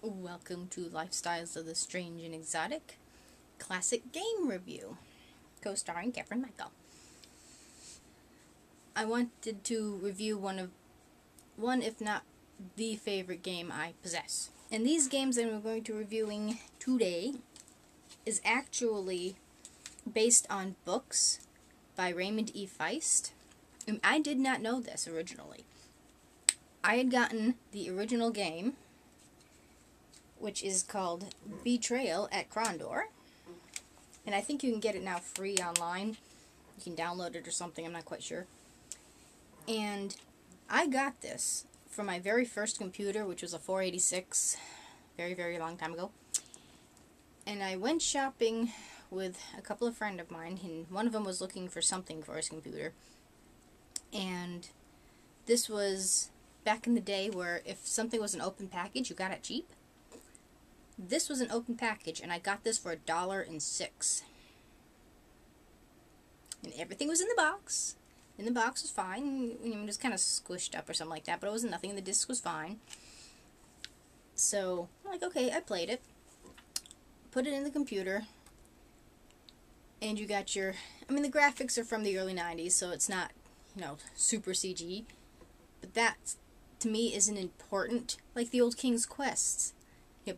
Welcome to Lifestyles of the Strange and Exotic Classic Game Review, co-starring Catherine Michael. I wanted to review one, if not the favorite game I possess. And these games that I'm going to be reviewing today is actually based on books by Ramond E. Fiest. And I did not know this originally. I had gotten the original game, which is called Betrayal at Krondor. And I think you can get it now free online. You can download it or something, I'm not quite sure. And I got this from my very first computer, which was a 486, very, very long time ago. And I went shopping with a couple of friends of mine, and one of them was looking for something for his computer. And this was back in the day where if something was an open package, you got it cheap. This was an open package, and I got this for $1.06. And everything was in the box. And the box was fine. It was kind of squished up or something like that, but it wasn't nothing. The disc was fine. So, I'm like, okay, I played it. Put it in the computer. And you got your... the graphics are from the early 90s, so it's not, super CG. But that, to me, isn't important. Like the old King's Quests.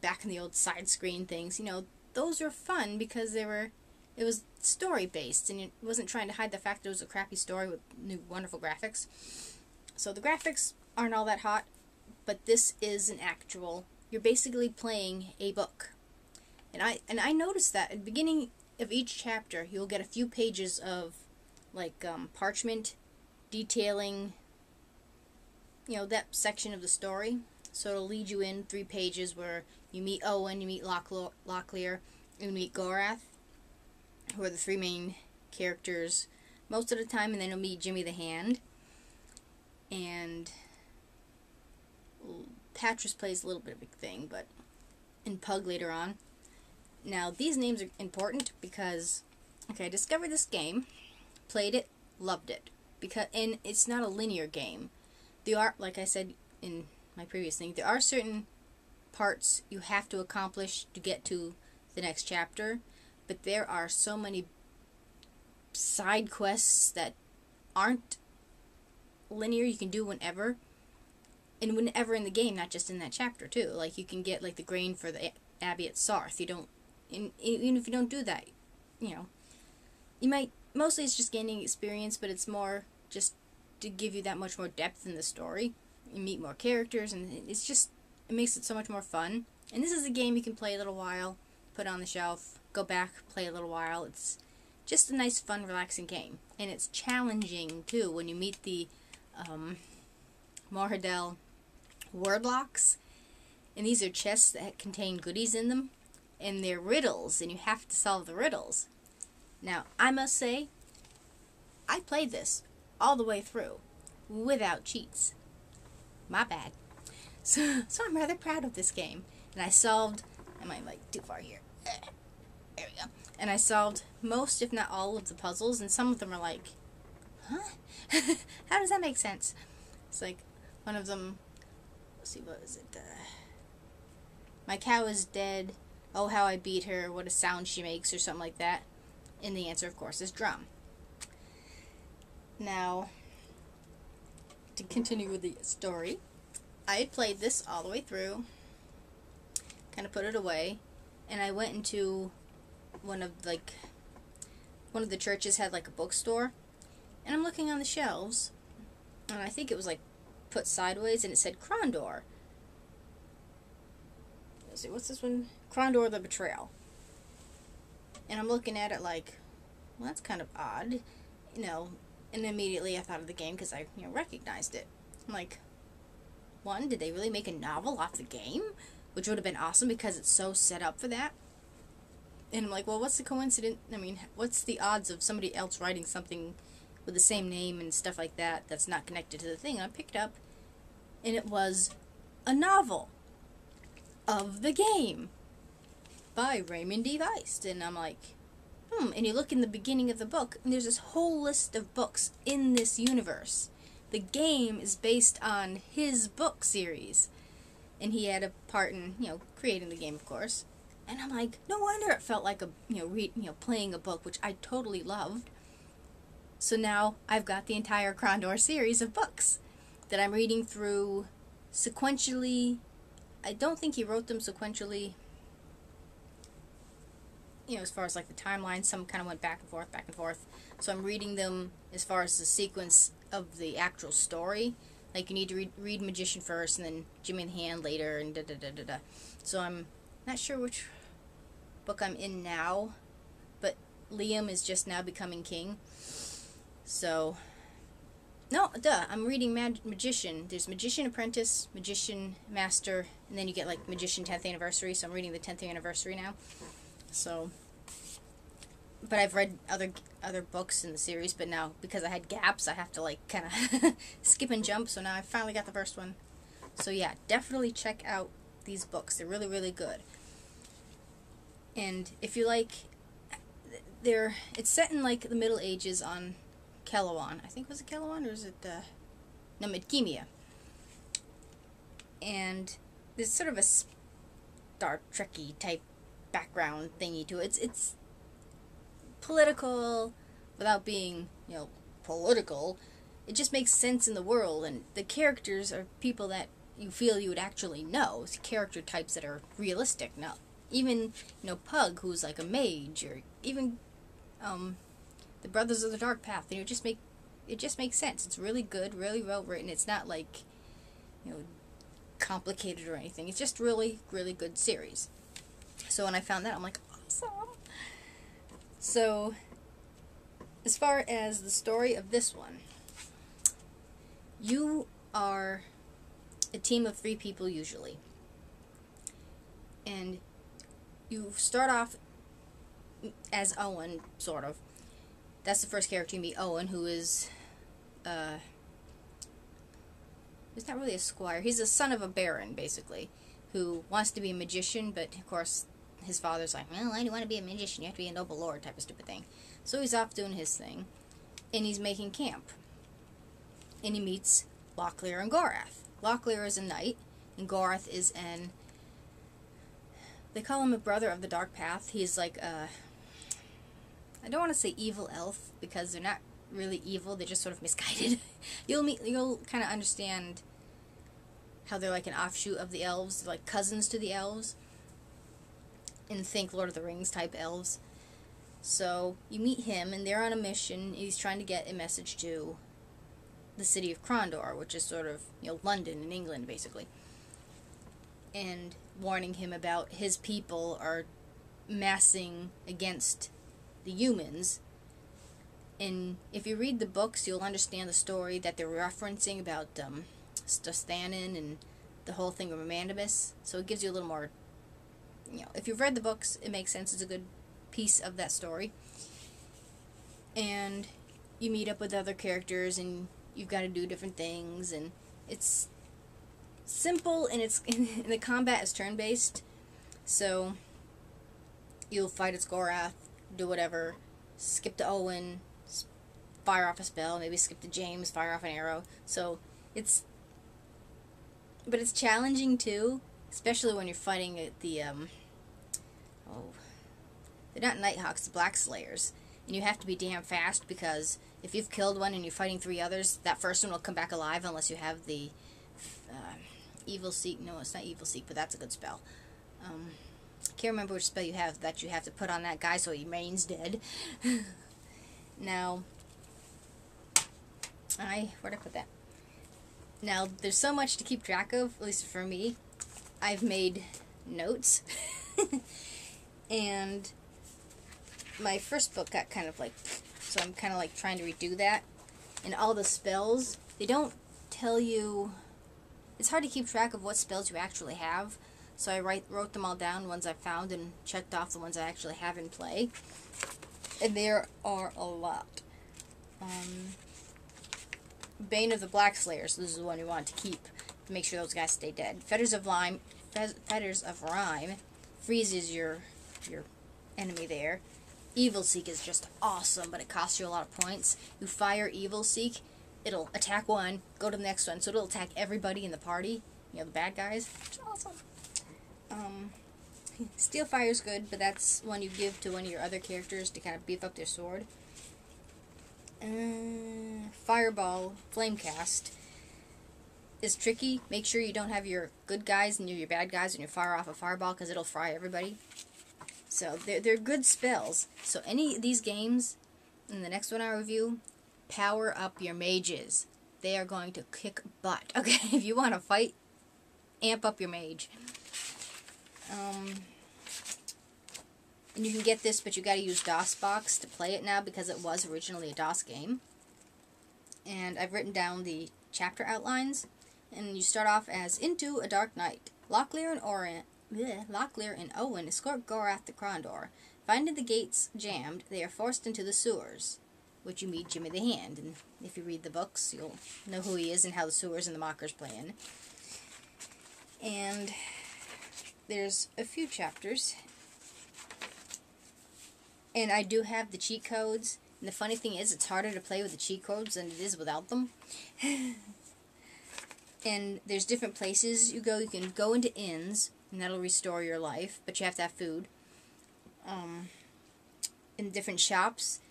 Back in the old side-screen things, those were fun because it was story-based, and it wasn't trying to hide the fact that it was a crappy story with new wonderful graphics. So the graphics aren't all that hot, but this is an actual, you're basically playing a book. And I noticed that at the beginning of each chapter, you'll get a few pages of, parchment detailing, that section of the story. So it'll lead you in 3 pages where you meet Owen, you meet Locklear, you meet Gorath, who are the 3 main characters most of the time, and then you'll meet Jimmy the Hand. And Patras plays a little bit of a big thing, but and Pug later on. Now, these names are important because, I discovered this game, played it, loved it. And it's not a linear game. The art, like I said in my previous thing, there are certain parts you have to accomplish to get to the next chapter, but there are so many side quests that aren't linear. You can do whenever, and whenever in the game, not just in that chapter too. Like you can get the grain for the Abbey at Sarth. Even if you don't do that, you might, mostly it's just gaining experience, but it's more just to give you that much more depth in the story. You meet more characters, and it makes it so much more fun. And this is a game you can play a little while, put on the shelf, go back, play a little while. It's just a nice, fun, relaxing game. And it's challenging, too, when you meet the Morhadel wordlocks. And these are chests that contain goodies in them. And they're riddles, and you have to solve the riddles. Now, I must say, I played this all the way through without cheats. My bad. So I'm rather proud of this game. And I solved, am I too far here? There we go. And I solved most, if not all, of the puzzles, and some of them are huh? How does that make sense? It's one of them, let's see, what is it? My cow is dead. Oh, how I beat her. What a sound she makes, or something like that. And the answer, of course, is drum. Now, to continue with the story, I had played this all the way through, kind of put it away, and I went into one of the churches had a bookstore, and I'm looking on the shelves, and I think it was put sideways, and it said Krondor. Let's see, what's this one? Krondor the Betrayal. And I'm looking at it well, that's kind of odd, and immediately I thought of the game because I, recognized it. I'm one, did they really make a novel off the game? Which would have been awesome because it's so set up for that. And I'm well, what's the coincidence? What's the odds of somebody else writing something with the same name and stuff like that that's not connected to the thing? And I picked up, and it was a novel of the game by Ramond E. Fiest. And I'm and you look in the beginning of the book, and there's this whole list of books in this universe. the game is based on his book series. And he had a part in, creating the game, of course. And I'm like, no wonder it felt like playing a book, which I totally loved. So now I've got the entire Krondor series of books that I'm reading through sequentially. I don't think he wrote them sequentially, as far as like the timeline. Some kind of went back and forth. So I'm reading them as far as the sequence of the actual story. Like, you need to read Magician first, and then Jimmy the Hand later, and da-da-da-da-da. So I'm not sure which book I'm in now, but Liam is just now becoming king. So, no, I'm reading Magician. There's Magician Apprentice, Magician Master, and then you get, like, Magician 10th Anniversary, so I'm reading the 10th Anniversary now. So, but I've read other books in the series, but now, because I had gaps, I have to, like, kind of skip and jump, so now I finally got the first one. So yeah, definitely check out these books. They're really, really good. And if you like, it's set in, like, the Middle Ages on Kelowon. I think, was it Kelowon, or is it, no, Midkemia. And there's sort of a Star Trek-y type background thingy to it. It's political without being, political. It just makes sense in the world, and the characters are people that you feel you would actually know. It's character types that are realistic. Now, even, Pug, who's like a mage, or even the Brothers of the Dark Path, it just makes sense. It's really good, really well written. It's not like, complicated or anything. It's just really, really good series. So when I found that, I'm like, awesome. So, as far as the story of this one, you are a team of 3 people usually. And you start off as Owen, sort of. That's the first character you meet, Owen, who is, he's not really a squire. He's the son of a baron, basically, who wants to be a magician, but, of course, his father's like, well, why do you want to be a magician? You have to be a noble lord type of stupid thing. So he's off doing his thing, and he's making camp. And he meets Lochlear and Gorath. Lochlear is a knight, and Gorath is they call him a brother of the Dark Path. He's like I don't want to say evil elf, because they're not really evil, they're just sort of misguided. You'll kind of understand how they're like an offshoot of the elves, they're like cousins to the elves. And think Lord of the Rings type elves. So you meet him, and they're on a mission. He's trying to get a message to the city of Krondor, which is sort of, London in England, basically. And warning him about his people are massing against the humans. And if you read the books, you'll understand the story that they're referencing about Stosthanin and the whole thing with Mandamus. So it gives you a little more, if you've read the books, it makes sense. It's a good piece of that story. And you meet up with other characters, and you've got to do different things, and it's simple, and and the combat is turn-based. So you'll fight as Gorath, do whatever, skip to Owen, fire off a spell, maybe skip to James, fire off an arrow. So but it's challenging too, especially when you're fighting the they're not Nighthawks, the Black Slayers, and you have to be damn fast, because if you've killed one and you're fighting 3 others, that first one will come back alive unless you have the Evil Seek. No, it's not Evil Seek, but that's a good spell. Can't remember which spell you have that you have to put on that guy so he remains dead. Now, where'd I put that? Now, there's so much to keep track of, at least for me. I've made notes. And my first book got kind of like, so I'm kind of like trying to redo that. And all the spells, they don't tell you, it's hard to keep track of what spells you actually have. So I wrote them all down, ones I found, and checked off the ones I actually have in play. And there are a lot. Bane of the Black Slayers, this is the one you want to keep to make sure those guys stay dead. Fetters of Rhyme freezes your enemy there. Evil Seek is just awesome, but it costs you a lot of points. You fire Evil Seek, it'll attack one, go to the next one, so it'll attack everybody in the party, you know, the bad guys, which is awesome. Steel Fire is good, but that's one you give to one of your other characters to kind of beef up their sword. Fireball, Flamecast is tricky. Make sure you don't have your good guys and your bad guys when you fire off a fireball, because it'll fry everybody. So they're good spells. So any of these games, in the next one I review, power up your mages. They are going to kick butt. Okay, if you want to fight, amp up your mage. And you can get this, but you got to use DOSBox to play it now, because it was originally a DOS game. And I've written down the chapter outlines. And you start off as Into a Dark Night. Locklear and Owen escort Gorath to Krondor. Finding the gates jammed, they are forced into the sewers, which you meet Jimmy the Hand. And if you read the books, you'll know who he is and how the sewers and the mockers play in. And there's a few chapters. And I do have the cheat codes. And the funny thing is, it's harder to play with the cheat codes than it is without them. And there's different places you go. You can go into inns, and that'll restore your life, but you have to have food. In different shops.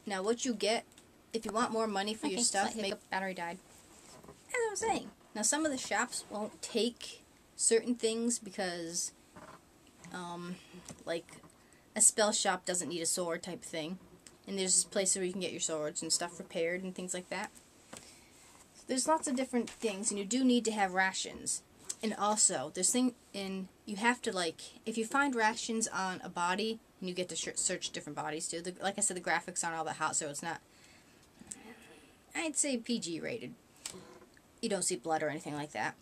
Now, what you get, if you want more money for your stuff, battery died. As I was saying, now some of the shops won't take certain things because, like, a spell shop doesn't need a sword type thing. And there's places where you can get your swords and stuff repaired and things like that. So there's lots of different things, and you do need to have rations. And also, you have to, like, if you find rations on a body, and you get to search different bodies too. Like I said, the graphics aren't all that hot, so it's not, I'd say PG rated. You don't see blood or anything like that.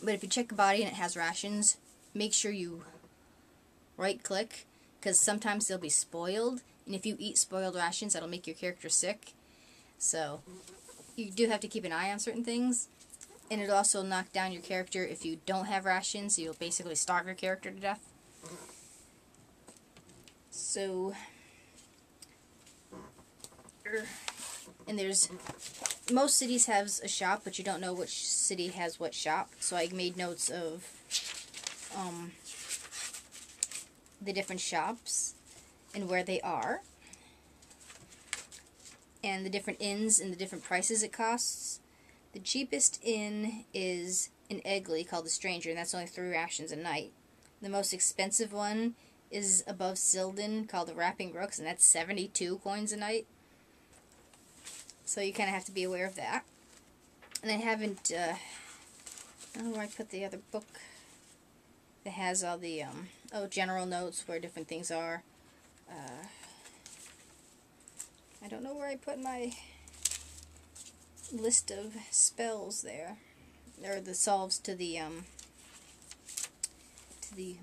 But if you check a body and it has rations, make sure you right click, because sometimes they'll be spoiled, and if you eat spoiled rations, that'll make your character sick. So you do have to keep an eye on certain things, and it'll also knock down your character if you don't have rations. You'll basically starve your character to death. So, and most cities have a shop, but you don't know which city has what shop. So I made notes of the different shops and where they are, and the different inns and the different prices it costs. The cheapest inn is in Egley called the Stranger, and that's only 3 rations a night. The most expensive one is above Silden called the Rapping Rooks, and that's 72 coins a night. So you kind of have to be aware of that. And I haven't, I don't know where I put the other book that has all the, general notes where different things are. I don't know where I put my list of spells there. Or the solves to the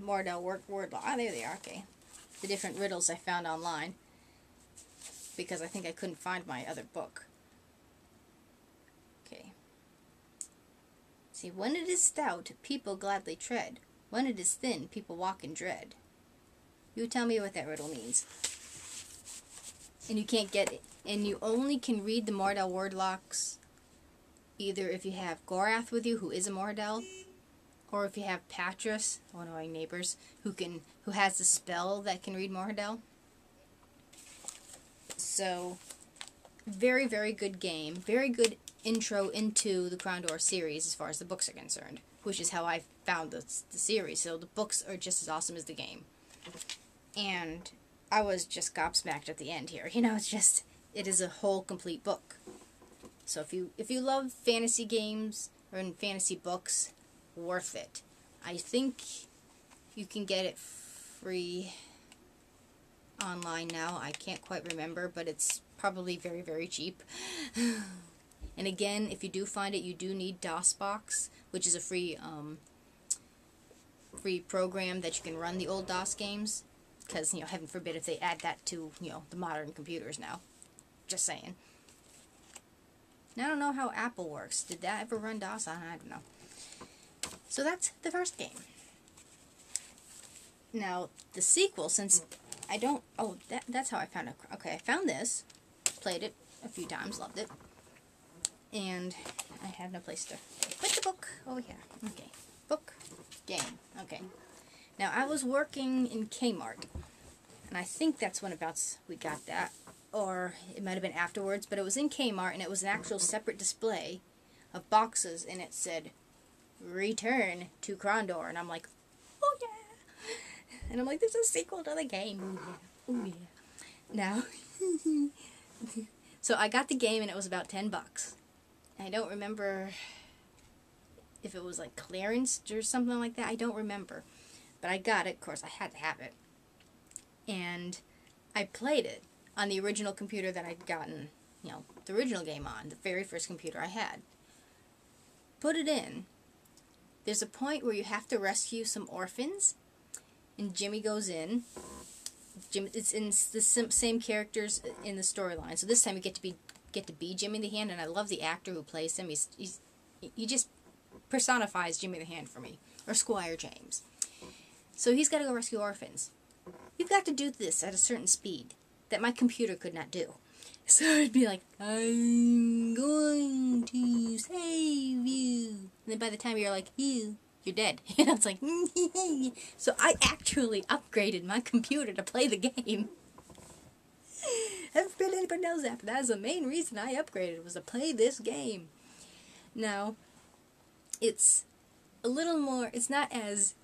Mordell word law. Ah, there they are, okay. The different riddles I found online, because I think I couldn't find my other book. Okay. See, when it is stout, people gladly tread. When it is thin, people walk in dread. You tell me what that riddle means. And you can't get it. And you only can read the Mordell word locks either if you have Gorath with you, who is a Mordell, or if you have Patras, one of my neighbors, who has a spell that can read Mordell. So, very, very good game. Very good intro into the Krondor series as far as the books are concerned, which is how I found the series. So the books are just as awesome as the game. And I was just gobsmacked at the end here. You know, it is a whole complete book. So if you love fantasy games or fantasy books, worth it. I think you can get it free online now. I can't quite remember, but it's probably very, very cheap. And again, if you do find it, you do need DOSBox, which is a free program that you can run the old DOS games. Because, heaven forbid if they add that to, the modern computers now. Just saying. Now, I don't know how Apple works. Did that ever run DOS? I don't know. So that's the first game. Now, the sequel, since I don't... Oh, that's how I found it. Okay, I found this. Played it a few times. Loved it. And I have no place to put the book. Oh yeah, okay. Book, game, okay. Now I was working in Kmart, and I think that's when we got that, or it might have been afterwards, but it was in Kmart, and it was an actual separate display of boxes, and it said, Return to Krondor, and I'm like, oh yeah! And I'm like, there's a sequel to the game. Oh yeah. Now, so I got the game, and it was about $10. I don't remember if it was like clearance or something like that. I don't remember. But I got it. Of course, I had to have it. And I played it on the original computer that I'd gotten, the original game on, the very first computer I had. Put it in. There's a point where you have to rescue some orphans, and Jimmy goes in. It's in the same characters in the storyline. So this time you get to be Jimmy the Hand, and I love the actor who plays him. He just personifies Jimmy the Hand for me, or Squire James. So he's got to go rescue orphans. You've got to do this at a certain speed that my computer could not do. So it'd be like, I'm going to save you. And then by the time you're like, you're dead. And it's like, so I actually upgraded my computer to play the game. I haven't figured anybody knows that, but that is the main reason I upgraded, was to play this game. Now, it's a little more, it's not as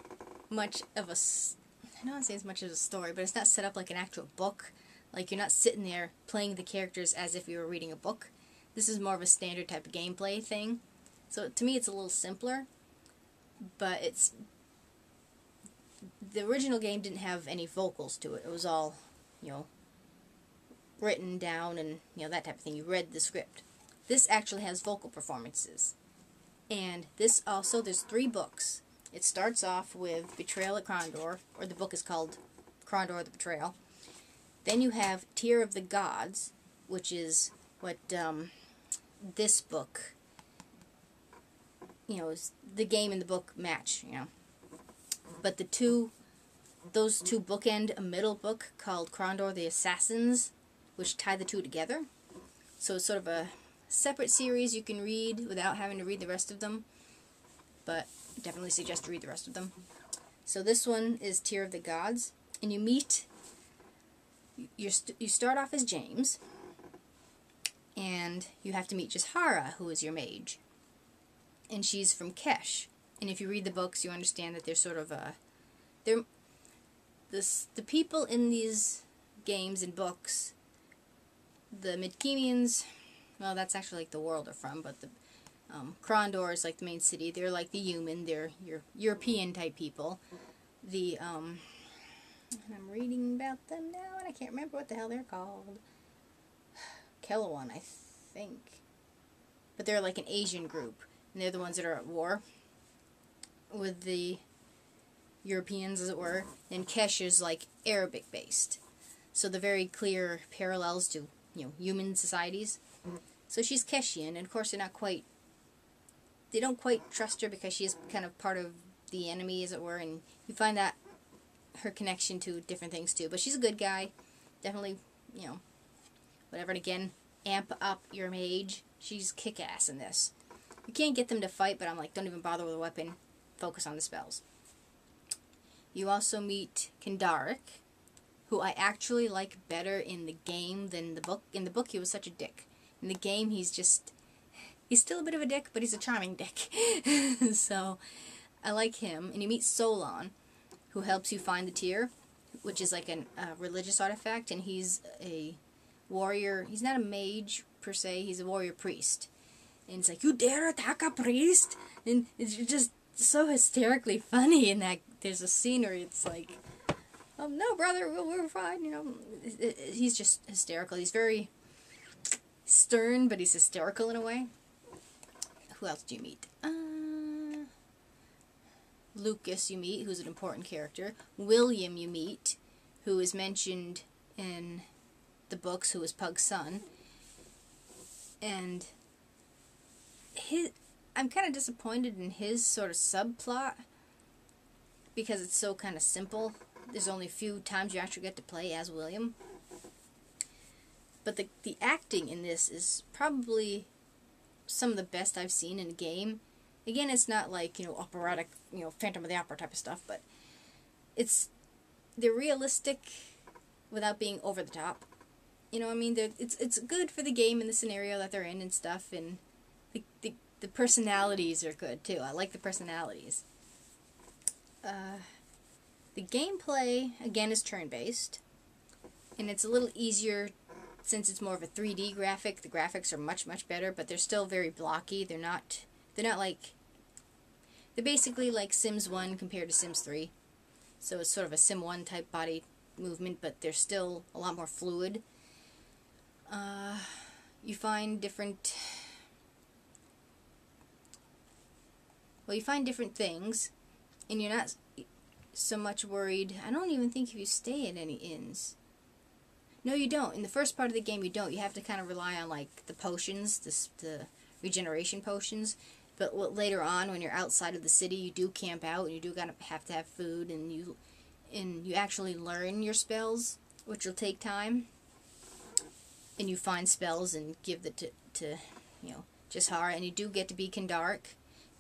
much of a, I don't want to say as much as a story, but it's not set up like an actual book. Like, you're not sitting there playing the characters as if you were reading a book. This is more of a standard type of gameplay thing. So, to me, it's a little simpler. But the original game didn't have any vocals to it. It was all, written down and, that type of thing. You read the script. This actually has vocal performances. And this also, there's 3 books. It starts off with Betrayal at Krondor, or the book is called Krondor the Betrayal. Then you have Tear of the Gods, which is what this book, is the game and the book match, But those two bookend a middle book called Krondor the Assassins, which tie the two together. So it's sort of a separate series you can read without having to read the rest of them. But I definitely suggest to read the rest of them. So this one is Tear of the Gods, and you meet. You start off as James, and you have to meet Jishara, who is your mage, and she's from Kesh. And if you read the books, you understand that they're sort of the people in these games and books, the Midkemians. Well, that's actually like the world they're from, but the Krondor is like the main city. They're like the human. They're your European type people. And I'm reading about them now, and I can't remember what the hell they're called. Kelowon, I think. But they're like an Asian group, and they're the ones that are at war with the Europeans, as it were. And Kesh is like Arabic-based. So the very clear parallels to, human societies. So she's Keshian, and of course they don't quite trust her because she's kind of part of the enemy, as it were, and you find that her connection to different things too. But she's a good guy. Definitely, whatever. And again, amp up your mage. She's kick-ass in this. You can't get them to fight, but I'm like, don't even bother with a weapon. Focus on the spells. You also meet Kendaric, who I actually like better in the game than the book. In the book, he was such a dick. In the game, he's still a bit of a dick, but he's a charming dick. So, I like him. And you meet Solon, who helps you find the tear, which is like a religious artifact, and he's a warrior. He's not a mage, per se. He's a warrior priest. And it's like, you dare attack a priest? And it's just so hysterically funny in that there's a scenery. It's like, no, brother, we're fine, He's just hysterical. He's very stern, but he's hysterical in a way. Who else do you meet? Lucas you meet, who's an important character. William you meet, who is mentioned in the books, who is Pug's son. And I'm kind of disappointed in his sort of subplot, because it's so kind of simple. There's only a few times you actually get to play as William. But the acting in this is probably some of the best I've seen in a game. Again, it's not like, operatic, Phantom of the Opera type of stuff, but they're realistic without being over the top. You know what I mean? It's good for the game and the scenario that they're in and stuff, and the personalities are good too. I like the personalities. The gameplay, again, is turn-based, and it's a little easier since it's more of a 3D graphic. The graphics are much, much better, but they're still very blocky. They're not like, they're basically like Sims 1 compared to Sims 3. So it's sort of a Sim 1 type body movement, but they're still a lot more fluid. You find different things, and you're not so much worried. I don't even think if you stay at any inns. No, you don't. In the first part of the game, you don't. You have to kind of rely on, like, the potions, the regeneration potions. But later on, when you're outside of the city, you do camp out, and you do have to have food, and you actually learn your spells, which will take time. And you find spells and give it to Jishara, and you do get to be Krondor.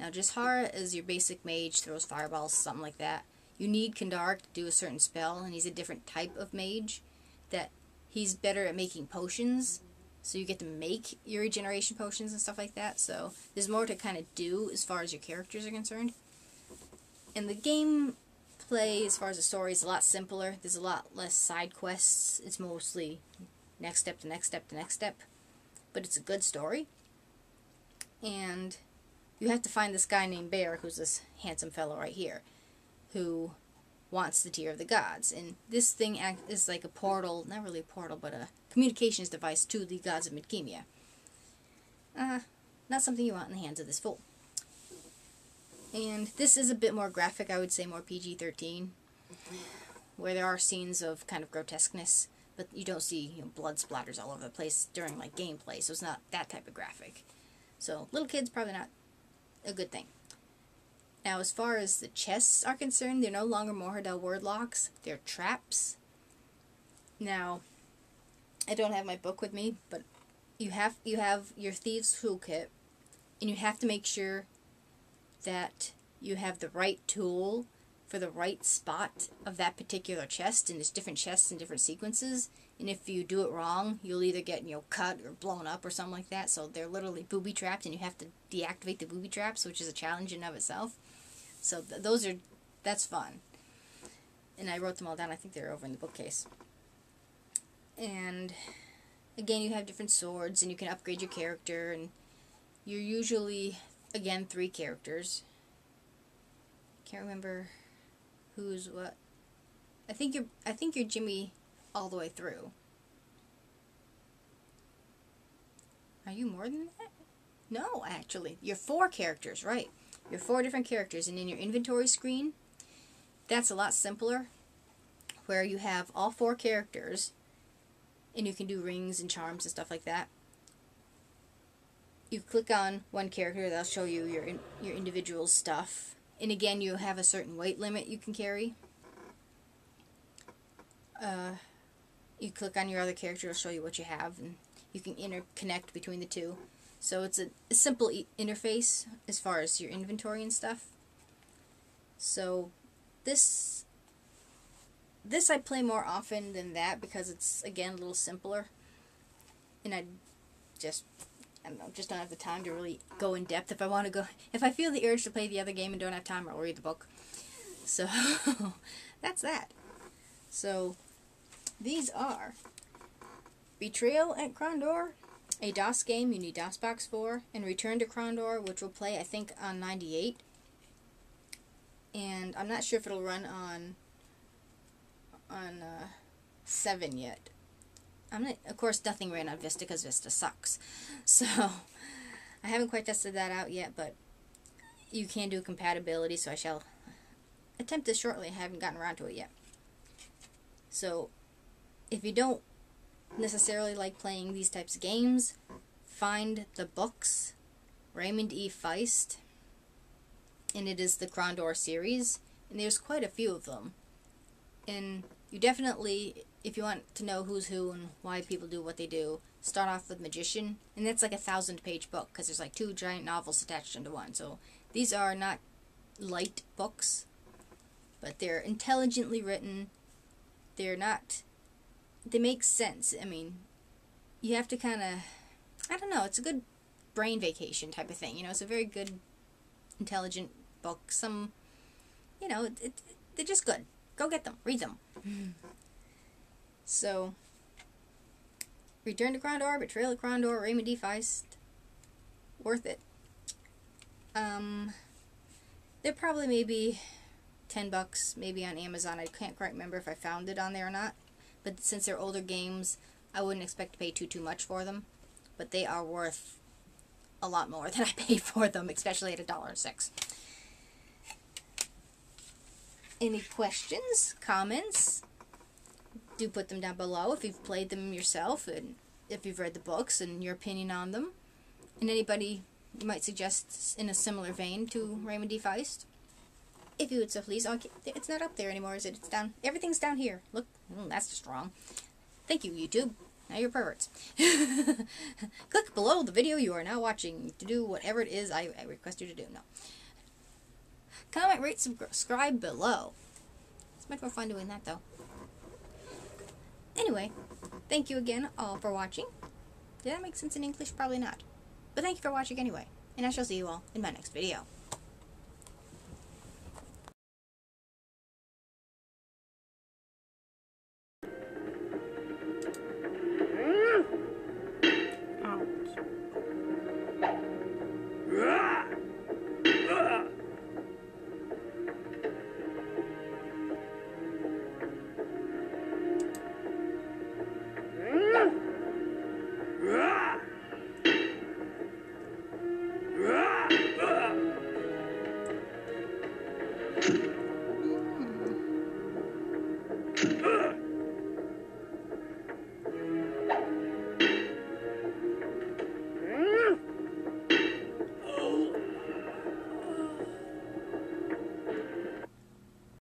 Now, Jishara is your basic mage, throws fireballs, something like that. You need Krondor to do a certain spell, and he's a different type of mage, that he's better at making potions, so you get to make your regeneration potions and stuff like that. So there's more to kind of do as far as your characters are concerned. And the gameplay, as far as the story, is a lot simpler. There's a lot less side quests. It's mostly next step to next step to next step. But it's a good story. And you have to find this guy named Bear, who's this handsome fellow right here, who wants the Tear of the Gods. And this thing is like a portal, not really a portal, but a communications device to the gods of Midkemia. Not something you want in the hands of this fool. And this is a bit more graphic, I would say more PG-13, where there are scenes of kind of grotesqueness, but you don't see blood splatters all over the place during like gameplay, so it's not that type of graphic. So little kids, probably not a good thing. Now, as far as the chests are concerned, they're no longer Morhadel word locks. They're traps. Now, I don't have my book with me, but you have your Thieves' Toolkit, and you have to make sure that you have the right tool for the right spot of that particular chest, and there's different chests in different sequences, and if you do it wrong, you'll either get, cut or blown up or something like that. So they're literally booby trapped, and you have to deactivate the booby traps, which is a challenge in of itself. So that's fun. And I wrote them all down. I think they're over in the bookcase. And again, you have different swords, and you can upgrade your character, and you're usually, again, 3 characters. Can't remember who's what. I think you're Jimmy all the way through. Are you more than that? No, actually. You're 4 characters, right. You're 4 different characters, and in your inventory screen, that's a lot simpler, where you have all 4 characters, and you can do rings and charms and stuff like that. You click on one character, that'll show you your individual stuff. And again, you have a certain weight limit you can carry. You click on your other character, it'll show you what you have, and you can interconnect between the two. So it's a simple interface as far as your inventory and stuff. So this I play more often than that because it's, again, a little simpler. And I don't know, just don't have the time to really go in depth. If I feel the urge to play the other game and don't have time, I'll read the book. So that's that. So these are Betrayal at Krondor, a DOS game you need DOSBox for, and Return to Krondor, which will play, I think, on 98. And I'm not sure if it'll run on 7 yet. Of course, nothing ran on Vista because Vista sucks. So I haven't quite tested that out yet, but you can do compatibility, so I shall attempt this shortly. I haven't gotten around to it yet. So if you don't necessarily like playing these types of games, find the books, Ramond E. Fiest, and it is the Krondor series, and there's quite a few of them. And you definitely, if you want to know who's who and why people do what they do, start off with Magician, and that's like a 1,000-page book because there's like 2 giant novels attached into one. So these are not light books, but they're intelligently written. They make sense. I mean, you have to kind of, I don't know, it's a good brain vacation type of thing. You know, it's a very good, intelligent book. They're just good. Go get them. Read them. So, Return to Krondor, Betrayal of Krondor, Ramond E. Fiest. Worth it. They're probably maybe $10 maybe on Amazon. I can't quite remember if I found it on there or not. But since they're older games, I wouldn't expect to pay too much for them. But they are worth a lot more than I paid for them, especially at $1.06. Any questions, comments? Do put them down below if you've played them yourself and if you've read the books and your opinion on them. And anybody you might suggest in a similar vein to Ramond E. Fiest. If you would so please. Oh, it's not up there anymore, is it? It's down. Everything's down here. Look, that's just wrong. Thank you, YouTube. Now you're perverts. Click below the video you are now watching to do whatever it is I request you to do. No. Comment, rate, subscribe below. It's much more fun doing that, though. Anyway, thank you again all for watching. Did that make sense in English? Probably not. But thank you for watching anyway. And I shall see you all in my next video.